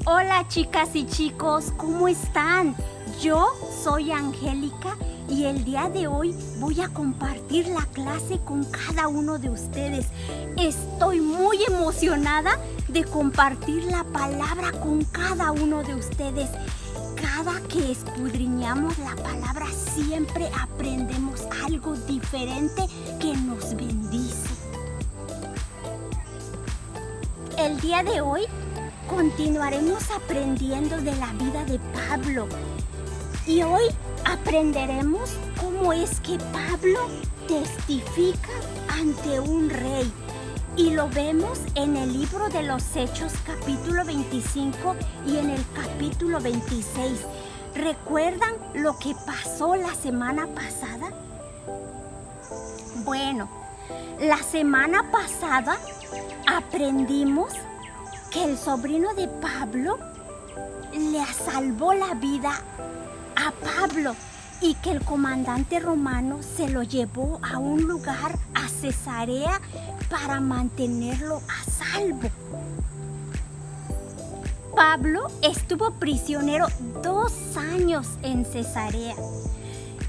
Hola chicas y chicos, ¿cómo están? Yo soy Angélica y el día de hoy voy a compartir la clase con cada uno de ustedes. Estoy muy emocionada de compartir la palabra con cada uno de ustedes. Cada que escudriñamos la palabra siempre aprendemos algo diferente que nos bendice. El día de hoy continuaremos aprendiendo de la vida de Pablo y hoy aprenderemos cómo es que Pablo testifica ante un rey y lo vemos en el libro de los Hechos capítulo 25 y en el capítulo 26. ¿Recuerdan lo que pasó la semana pasada? Bueno, la semana pasada aprendimos que el sobrino de Pablo le salvó la vida a Pablo y que el comandante romano se lo llevó a un lugar, a Cesarea, para mantenerlo a salvo. Pablo estuvo prisionero 2 años en Cesarea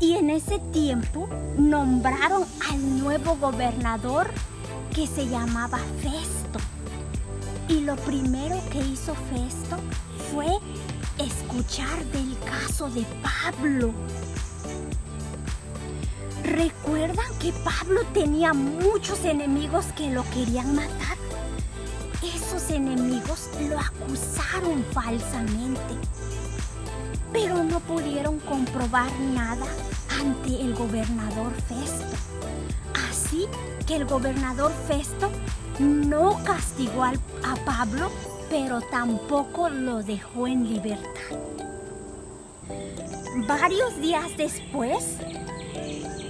y en ese tiempo nombraron al nuevo gobernador que se llamaba Festo. Y lo primero que hizo Festo fue escuchar del caso de Pablo. ¿Recuerdan que Pablo tenía muchos enemigos que lo querían matar? Esos enemigos lo acusaron falsamente, pero no pudieron comprobar nada ante el gobernador Festo. Así que el gobernador Festo no castigó a Pablo, pero tampoco lo dejó en libertad. Varios días después,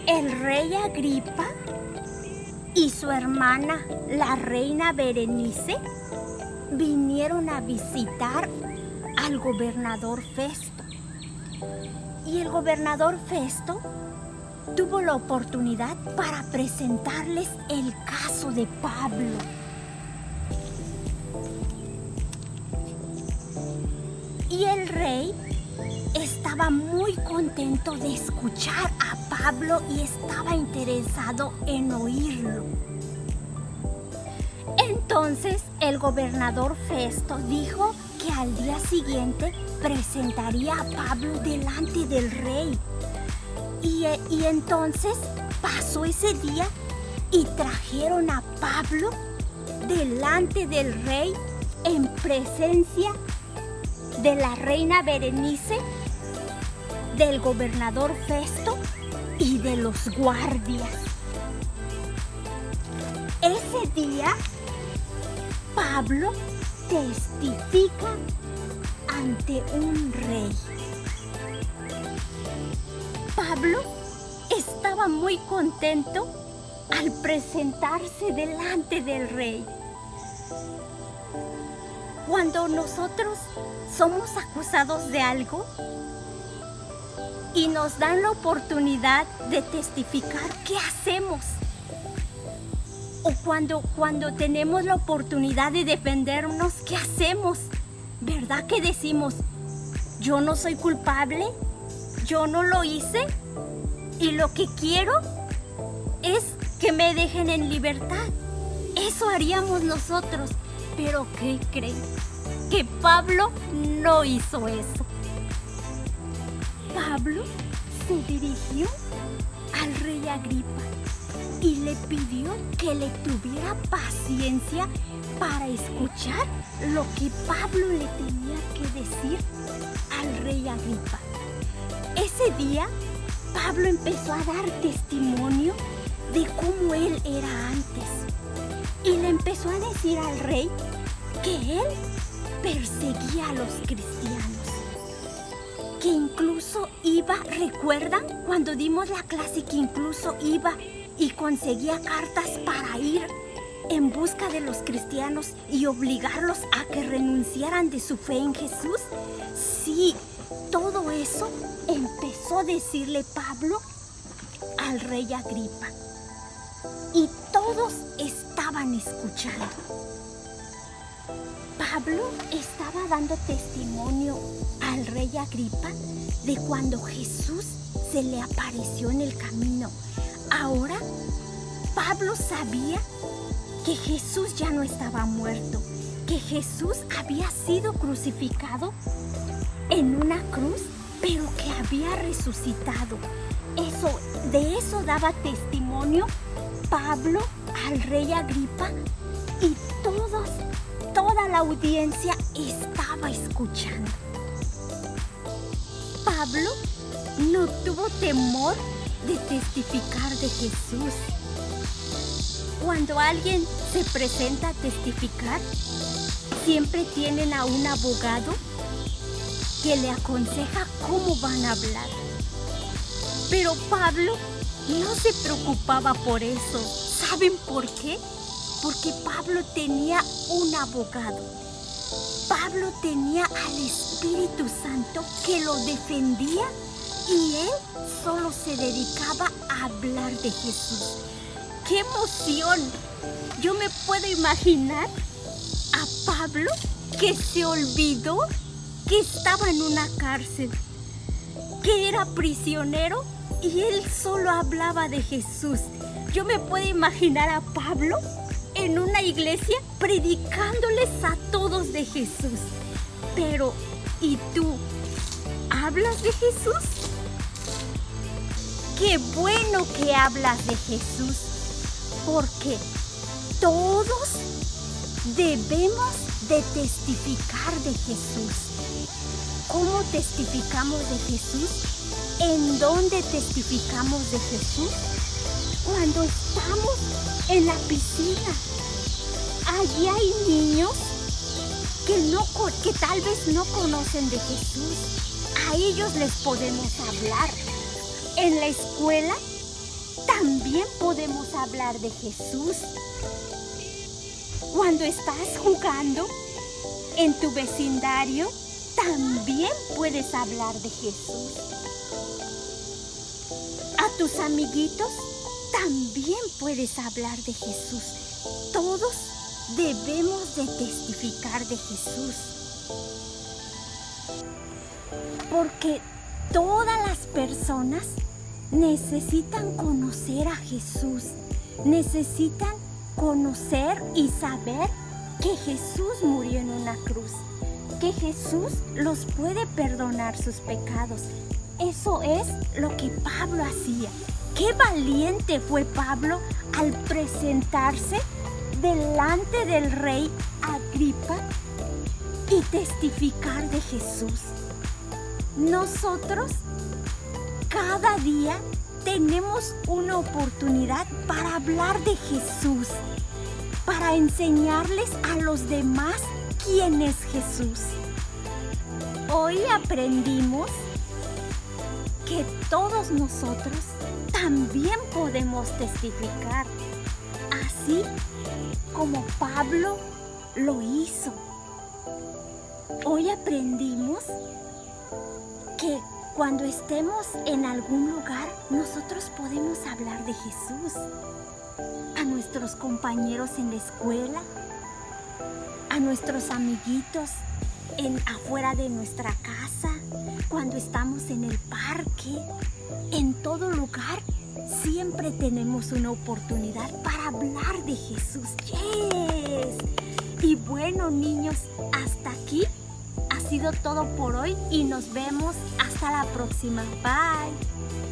el rey Agripa y su hermana, la reina Berenice, vinieron a visitar al gobernador Festo. Y el gobernador Festo tuvo la oportunidad para presentarles el caso de Pablo. Y el rey estaba muy contento de escuchar a Pablo y estaba interesado en oírlo. Entonces el gobernador Festo dijo que al día siguiente presentaría a Pablo delante del rey. Y entonces pasó ese día y trajeron a Pablo delante del rey en presencia de la reina Berenice, del gobernador Festo y de los guardias. Ese día Pablo testifica ante un rey. Pablo estaba muy contento al presentarse delante del rey. Cuando nosotros somos acusados de algo y nos dan la oportunidad de testificar, ¿qué hacemos? O cuando tenemos la oportunidad de defendernos, ¿qué hacemos? ¿Verdad que decimos, yo no soy culpable? Yo no lo hice y lo que quiero es que me dejen en libertad. Eso haríamos nosotros. Pero ¿qué creen? Que Pablo no hizo eso. Pablo se dirigió al rey Agripa y le pidió que le tuviera paciencia para escuchar lo que Pablo le tenía que decir al rey Agripa. Ese día, Pablo empezó a dar testimonio de cómo él era antes. Y le empezó a decir al rey que él perseguía a los cristianos. Que incluso iba, ¿recuerdan cuando dimos la clase que incluso iba y conseguía cartas para ir en busca de los cristianos y obligarlos a que renunciaran de su fe en Jesús? Sí, todo eso empezó a decirle Pablo al rey Agripa. Y todos estaban escuchando. Pablo estaba dando testimonio al rey Agripa de cuando Jesús se le apareció en el camino. Ahora, Pablo sabía que Jesús ya no estaba muerto, que Jesús había sido crucificado en una cruz, pero que había resucitado. De eso daba testimonio Pablo al rey Agripa, y toda la audiencia estaba escuchando. Pablo no tuvo temor de testificar de Jesús. Cuando alguien se presenta a testificar, siempre tienen a un abogado que le aconseja cómo van a hablar. Pero Pablo no se preocupaba por eso. ¿Saben por qué? Porque Pablo tenía un abogado. Pablo tenía al Espíritu Santo que lo defendía, y él solo se dedicaba a hablar de Jesús. ¡Qué emoción! Yo me puedo imaginar a Pablo que se olvidó que estaba en una cárcel, que era prisionero, y él solo hablaba de Jesús. Yo me puedo imaginar a Pablo en una iglesia predicándoles a todos de Jesús. Pero, ¿y tú? ¿Hablas de Jesús? ¡Qué bueno que hablas de Jesús! Porque todos debemos de testificar de Jesús. ¿Cómo testificamos de Jesús? ¿En dónde testificamos de Jesús? Cuando estamos en la piscina. Allí hay niños que tal vez no conocen de Jesús. A ellos les podemos hablar. En la escuela también podemos hablar de Jesús. Cuando estás jugando en tu vecindario, también puedes hablar de Jesús. A tus amiguitos también puedes hablar de Jesús. Todos debemos de testificar de Jesús. Porque todas las personas necesitan conocer a Jesús. Necesitan conocer y saber que Jesús murió en una cruz, que Jesús los puede perdonar sus pecados. Eso es lo que Pablo hacía. Qué valiente fue Pablo al presentarse delante del rey Agripa y testificar de Jesús. Nosotros cada día tenemos una oportunidad para hablar de Jesús, para enseñarles a los demás quién es Jesús. Hoy aprendimos que todos nosotros también podemos testificar, así como Pablo lo hizo. Hoy aprendimos que cuando estemos en algún lugar, nosotros podemos hablar de Jesús a nuestros compañeros en la escuela, a nuestros amiguitos afuera de nuestra casa, cuando estamos en el parque. En todo lugar siempre tenemos una oportunidad para hablar de Jesús. ¡Yes! Y bueno, niños, hasta aquí ha sido todo por hoy y nos vemos hasta la próxima. Bye.